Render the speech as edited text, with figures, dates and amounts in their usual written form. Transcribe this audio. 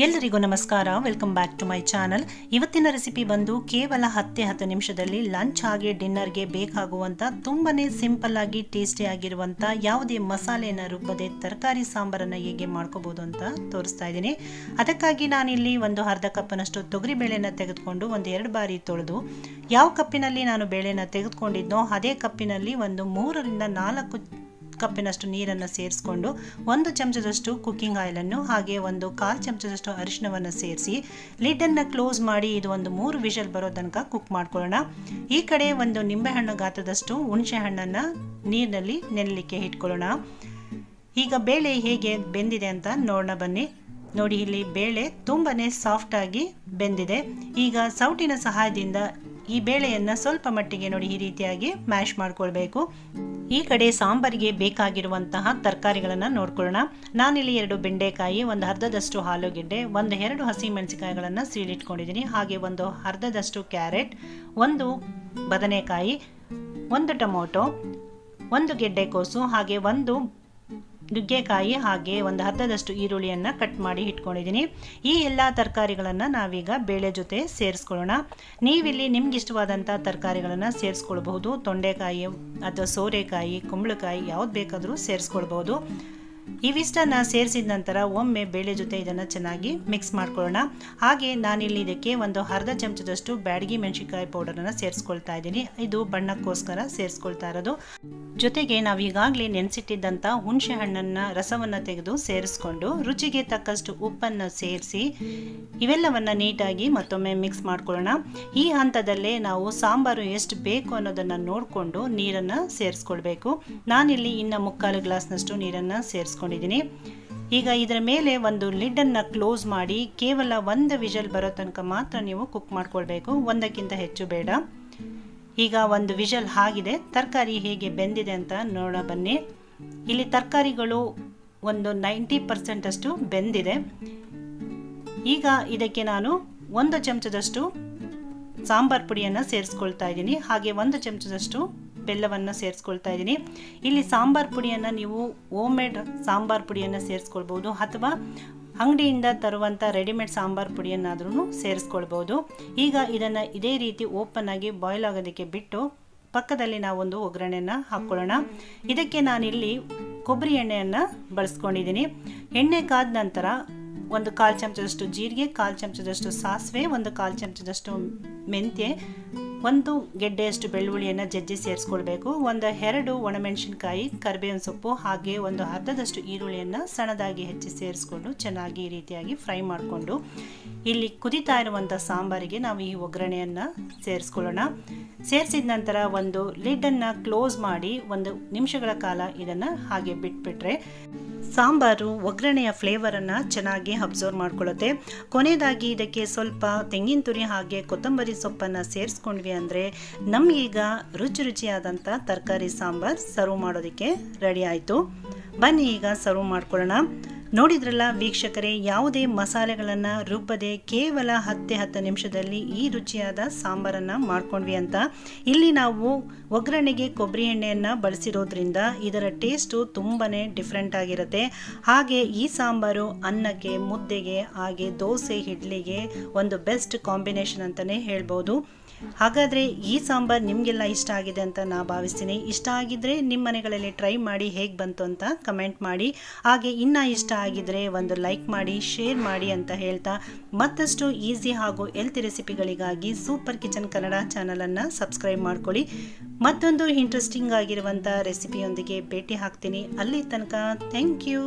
ಎಲ್ಲರಿಗೂ ನಮಸ್ಕಾರ, welcome back to my channel. ಇವತ್ತಿನ ರೆಸಿಪಿ ಬಂದು ಕೇವಲ 10 ನಿಮಿಷದಲ್ಲಿ ಲಂಚ್ ಹಾಗೆ ಡಿನ್ನರ್ಗೆ ಬೇಕಾಗುವಂಥ ತುಂಬನೇ ಸಿಂಪಲ್ ಆಗಿ ಟೇಸ್ಟಿ ಆಗಿರುವಂಥ ಯಾವುದೇ ಮಸಾಲೆಯನ್ನು ರುಬ್ಬದೆ ತರಕಾರಿ ಸಾಂಬಾರನ್ನು ಹೇಗೆ ಮಾಡ್ಕೋಬಹುದು ಅಂತ ತೋರಿಸ್ತಾ ಇದ್ದೀನಿ. ಅದಕ್ಕಾಗಿ ನಾನಿಲ್ಲಿ ಒಂದು ಅರ್ಧ ಕಪ್ನಷ್ಟು ತೊಗರಿ ಬೇಳೆನ ತೆಗೆದುಕೊಂಡು 1-2 ಬಾರಿ ತೊಳೆದು ಯಾವ ಕಪ್ಪಿನಲ್ಲಿ ನಾನು ಬೇಳೆನ ತೆಗೆದುಕೊಂಡಿದ್ನೋ ಅದೇ ಕಪ್ಪಿನಲ್ಲಿ ಒಂದು 3-4 ಕಪ್ಪಿನಷ್ಟು ನೀರನ್ನು ಸೇರಿಸಿಕೊಂಡು 1 ಚಮಚದಷ್ಟು ಕುಕ್ಕಿಂಗ್ ಆಯಿಲನ್ನು ಹಾಗೆ 1/4 ಚಮಚದಷ್ಟು ಅರಿಶಿನವನ್ನು ಸೇರಿಸಿ ಲಿಡ್ಡನ್ನು ಕ್ಲೋಸ್ ಮಾಡಿ ಇದು ಒಂದು 3 ವಿಷಲ್ ಬರೋ ತನಕ ಕುಕ್ ಮಾಡ್ಕೊಳ್ಳೋಣ. ಈ ಕಡೆ ಒಂದು ನಿಂಬೆಹಣ್ಣು ಗಾತ್ರದಷ್ಟು ಹುಣಸೆ ಹಣ್ಣನ್ನು ನೀರಿನಲ್ಲಿ ನೆನೆಲಿಕ್ಕೆ ಇಟ್ಕೊಳ್ಳೋಣ. ಈಗ ಬೇಳೆ ಹೇಗೆ ಬೆಂದಿದೆ ಅಂತ ನೋಡೋಣ ಬನ್ನಿ. ನೋಡಿ, ಇಲ್ಲಿ ಬೇಳೆ ತುಂಬಾನೇ ಸಾಫ್ಟ್ ಆಗಿ ಬೆಂದಿದೆ. ಈಗ ಸೌಟಿನ ಸಹಾಯದಿಂದ ಈ ಬೇಳೆಯನ್ನು ಸ್ವಲ್ಪ ಮಟ್ಟಿಗೆ ನೋಡಿ ಈ ರೀತಿಯಾಗಿ ಮ್ಯಾಶ್ ಮಾಡ್ಕೊಳ್ಬೇಕು. ಈ ಕಡೆ ಸಾಂಬಾರಿಗೆ ಬೇಕಾಗಿರುವಂತಹ ತರಕಾರಿಗಳನ್ನು ನೋಡ್ಕೊಳ್ಳೋಣ. ನಾನಿಲ್ಲಿ 2 ಬೆಂಡೆಕಾಯಿ, ಒಂದು ಅರ್ಧದಷ್ಟು ಆಲೂಗೆಡ್ಡೆ, 1-2 ಹಸಿ ಮೆಣಸಿನಕಾಯಿಗಳನ್ನು ಸೀಳಿಟ್ಕೊಂಡಿದ್ದೀನಿ. ಹಾಗೆ ಒಂದು ಅರ್ಧದಷ್ಟು ಕ್ಯಾರೆಟ್, 1 ಬದನೆಕಾಯಿ, 1 ಟೊಮೊಟೊ, 1 ಗೆಡ್ಡೆಕೋಸು, ಹಾಗೆ 1 ನುಗ್ಗೆಕಾಯಿ, ಹಾಗೆ ಒಂದು ಅರ್ಧದಷ್ಟು ಈರುಳ್ಳಿಯನ್ನು ಕಟ್ ಮಾಡಿ ಇಟ್ಕೊಂಡಿದ್ದೀನಿ. ಈ ಎಲ್ಲ ತರಕಾರಿಗಳನ್ನು ನಾವೀಗ ಬೇಳೆ ಜೊತೆ ಸೇರಿಸ್ಕೊಳ್ಳೋಣ. ನೀವಿಲ್ಲಿ ನಿಮ್ಗೆ ಇಷ್ಟವಾದಂಥ ತರಕಾರಿಗಳನ್ನು ಸೇರಿಸ್ಕೊಳ್ಬಹುದು. ತೊಂಡೆಕಾಯಿ ಅಥವಾ ಸೋರೆಕಾಯಿ, ಕುಂಬಳಕಾಯಿ ಯಾವ್ದು ಬೇಕಾದರೂ ಸೇರಿಸ್ಕೊಳ್ಬಹುದು. ಇವಿಷ್ಟನ್ನು ಸೇರಿಸಿದ ನಂತರ ಒಮ್ಮೆ ಬೇಳೆ ಜೊತೆ ಇದನ್ನು ಚೆನ್ನಾಗಿ ಮಿಕ್ಸ್ ಮಾಡ್ಕೊಳ್ಳೋಣ. ಹಾಗೆ ನಾನಿಲ್ಲಿ ಇದಕ್ಕೆ ಒಂದು ಅರ್ಧ ಚಮಚದಷ್ಟು ಬ್ಯಾಡಗಿ ಮೆಣಸಿನಕಾಯಿ ಪೌಡರನ್ನು ಸೇರಿಸ್ಕೊಳ್ತಾ ಇದ್ದೀನಿ. ಇದು ಬಣ್ಣಕ್ಕೋಸ್ಕರ ಸೇರಿಸ್ಕೊಳ್ತಾ ಇರೋದು. ಜೊತೆಗೆ ನಾವು ಈಗಾಗಲೇ ನೆನೆಸಿಟ್ಟಿದ್ದಂಥ ಹುಣಸೆ ಹಣ್ಣನ್ನು ರಸವನ್ನು ತೆಗೆದು ಸೇರಿಸ್ಕೊಂಡು ರುಚಿಗೆ ತಕ್ಕಷ್ಟು ಉಪ್ಪನ್ನು ಸೇರಿಸಿ ಇವೆಲ್ಲವನ್ನು ನೀಟಾಗಿ ಮತ್ತೊಮ್ಮೆ ಮಿಕ್ಸ್ ಮಾಡ್ಕೊಳ್ಳೋಣ. ಈ ಹಂತದಲ್ಲೇ ನಾವು ಸಾಂಬಾರು ಎಷ್ಟು ಬೇಕು ಅನ್ನೋದನ್ನು ನೋಡಿಕೊಂಡು ನೀರನ್ನು ಸೇರಿಸ್ಕೊಳ್ಬೇಕು. ನಾನಿಲ್ಲಿ ಇನ್ನು 3/4 ಗ್ಲಾಸ್ನಷ್ಟು ನೀರನ್ನು ಸೇರಿಸ್ಕೊಂಡಿದ್ದೀನಿ. ಈಗ ಇದರ ಮೇಲೆ ಒಂದು ಲಿಡ್ಡನ್ನು ಕ್ಲೋಸ್ ಮಾಡಿ ಕೇವಲ 1 ವಿಷಲ್ ಬರೋ ತನಕ ಮಾತ್ರ ನೀವು ಕುಕ್ ಮಾಡ್ಕೊಳ್ಬೇಕು, 1ಕ್ಕಿಂತ ಹೆಚ್ಚು ಬೇಡ. ಈಗ 1 ವಿಷಲ್ ಆಗಿದೆ. ತರಕಾರಿ ಹೇಗೆ ಬೆಂದಿದೆ ಅಂತ ನೋಡೋಣ ಬನ್ನಿ. ಇಲ್ಲಿ ತರಕಾರಿಗಳು ಒಂದು 90% ಅಷ್ಟು ಬೆಂದಿದೆ. ಈಗ ಇದಕ್ಕೆ ನಾನು 1 ಚಮಚದಷ್ಟು ಸಾಂಬಾರ್ ಪುಡಿಯನ್ನು ಸೇರಿಸ್ಕೊಳ್ತಾ ಇದ್ದೀನಿ. ಹಾಗೆ 1 ಚಮಚದಷ್ಟು ಬೆಲ್ಲವನ್ನು ಸೇರಿಸ್ಕೊಳ್ತಾ ಇದ್ದೀನಿ. ಇಲ್ಲಿ ಸಾಂಬಾರ್ ಪುಡಿಯನ್ನು ನೀವು ಹೋಮ್ಮೇಡ್ ಸಾಂಬಾರ್ ಪುಡಿಯನ್ನು ಸೇರಿಸ್ಕೊಳ್ಬೋದು ಅಥವಾ ಅಂಗಡಿಯಿಂದ ತರುವಂಥ ರೆಡಿಮೇಡ್ ಸಾಂಬಾರ್ ಪುಡಿಯನ್ನಾದ್ರೂ ಸೇರಿಸ್ಕೊಳ್ಬೋದು. ಈಗ ಇದನ್ನು ಇದೇ ರೀತಿ ಓಪನ್ ಆಗಿ ಬಾಯ್ಲ್ ಆಗೋದಕ್ಕೆ ಬಿಟ್ಟು ಪಕ್ಕದಲ್ಲಿ ನಾವೊಂದು ಒಗ್ಗರಣೆಯನ್ನು ಹಾಕ್ಕೊಳ್ಳೋಣ. ಇದಕ್ಕೆ ನಾನಿಲ್ಲಿ ಕೊಬ್ಬರಿ ಎಣ್ಣೆಯನ್ನು ಬಳಸ್ಕೊಂಡಿದ್ದೀನಿ. ಎಣ್ಣೆ ಕಾದ ನಂತರ 1/4 ಚಮಚದಷ್ಟು ಜೀರಿಗೆ, 1/4 ಚಮಚದಷ್ಟು ಸಾಸಿವೆ, 1/4 ಚಮಚದಷ್ಟು ಮೆಂತ್ಯ, 1 ಗೆಡ್ಡೆಯಷ್ಟು ಬೆಳ್ಳುಳ್ಳಿಯನ್ನು ಜಜ್ಜಿ ಸೇರಿಸ್ಕೊಳ್ಬೇಕು. 1-2 ಒಣಮೆಣಸಿನಕಾಯಿ, ಕರಿಬೇವಿನ ಸೊಪ್ಪು, ಹಾಗೆ 1 ಅರ್ಧದಷ್ಟು ಈರುಳ್ಳಿಯನ್ನು ಸಣ್ಣದಾಗಿ ಹೆಚ್ಚಿ ಸೇರಿಸ್ಕೊಂಡು ಚೆನ್ನಾಗಿ ಈ ರೀತಿಯಾಗಿ ಫ್ರೈ ಮಾಡಿಕೊಂಡು ಇಲ್ಲಿ ಕುದಿತಾ ಇರುವಂಥ ಸಾಂಬಾರಿಗೆ ನಾವು ಈ ಒಗ್ಗರಣೆಯನ್ನು ಸೇರಿಸ್ಕೊಳ್ಳೋಣ. ಸೇರಿಸಿದ ನಂತರ ಒಂದು ಲಿಡ್ಡನ್ನು ಕ್ಲೋಸ್ ಮಾಡಿ 1 ನಿಮಿಷಗಳ ಕಾಲ ಇದನ್ನು ಹಾಗೆ ಬಿಟ್ಬಿಟ್ರೆ ಸಾಂಬಾರು ಒಗ್ಗರಣೆಯ ಫ್ಲೇವರನ್ನು ಚೆನ್ನಾಗಿ ಅಬ್ಸರ್ವ್ ಮಾಡ್ಕೊಳ್ಳುತ್ತೆ. ಕೊನೆಯದಾಗಿ ಇದಕ್ಕೆ ಸ್ವಲ್ಪ ತೆಂಗಿನ ತುರಿ ಹಾಗೆ ಕೊತ್ತಂಬರಿ ಸೊಪ್ಪನ್ನು ಸೇರಿಸ್ಕೊಂಡ್ವಿ ಅಂದರೆ ನಮಗೀಗ ರುಚಿಯಾದಂಥ ತರಕಾರಿ ಸಾಂಬಾರು ಸರ್ವ್ ಮಾಡೋದಕ್ಕೆ ರೆಡಿ ಆಯಿತು. ಬನ್ನಿ ಈಗ ಸರ್ವ್ ಮಾಡ್ಕೊಳ್ಳೋಣ. ನೋಡಿದ್ರಲ್ಲ ವೀಕ್ಷಕರೇ, ಯಾವುದೇ ಮಸಾಲೆಗಳನ್ನು ರುಬ್ಬದೆ ಕೇವಲ 10 ನಿಮಿಷದಲ್ಲಿ ಈ ರುಚಿಯಾದ ಸಾಂಬಾರನ್ನು ಮಾಡ್ಕೊಂಡ್ವಿ ಅಂತ. ಇಲ್ಲಿ ನಾವು ಒಗ್ಗರಣೆಗೆ ಕೊಬ್ಬರಿ ಎಣ್ಣೆಯನ್ನು ಬಳಸಿರೋದ್ರಿಂದ ಇದರ ಟೇಸ್ಟು ತುಂಬಾ ಡಿಫ್ರೆಂಟ್ ಆಗಿರುತ್ತೆ. ಹಾಗೆ ಈ ಸಾಂಬಾರು ಅನ್ನಕ್ಕೆ, ಮುದ್ದೆಗೆ, ಹಾಗೆ ದೋಸೆ, ಇಡ್ಲಿಗೆ ಒಂದು ಬೆಸ್ಟ್ ಕಾಂಬಿನೇಷನ್ ಅಂತಲೇ ಹೇಳ್ಬೋದು. ಹಾಗಾದರೆ ಈ ಸಾಂಬಾರು ನಿಮಗೆಲ್ಲ ಇಷ್ಟ ಆಗಿದೆ ಅಂತ ನಾನು ಭಾವಿಸ್ತೀನಿ. ಇಷ್ಟ ಆಗಿದ್ದರೆ ನಿಮ್ಮ ಮನೆಗಳಲ್ಲಿ ಟ್ರೈ ಮಾಡಿ ಹೇಗೆ ಬಂತು ಅಂತ ಕಮೆಂಟ್ ಮಾಡಿ. ಹಾಗೆ ಇನ್ನೂ ಇಷ್ಟ ಆಗಿದ್ದರೆ ಒಂದು ಲೈಕ್ ಮಾಡಿ, ಶೇರ್ ಮಾಡಿ ಅಂತ ಹೇಳ್ತಾ ಮತ್ತಷ್ಟು ಈಸಿ ಹಾಗೂ ಹೆಲ್ತಿ ರೆಸಿಪಿಗಳಿಗಾಗಿ ಸೂಪರ್ ಕಿಚನ್ ಕನ್ನಡ ಚಾನಲನ್ನು ಸಬ್ಸ್ಕ್ರೈಬ್ ಮಾಡ್ಕೊಳ್ಳಿ. ಮತ್ತೊಂದು ಇಂಟ್ರೆಸ್ಟಿಂಗ್ ಆಗಿರುವಂಥ ರೆಸಿಪಿಯೊಂದಿಗೆ ಭೇಟಿ ಹಾಕ್ತೀನಿ. ಅಲ್ಲಿ ತನಕ ಥ್ಯಾಂಕ್ ಯು.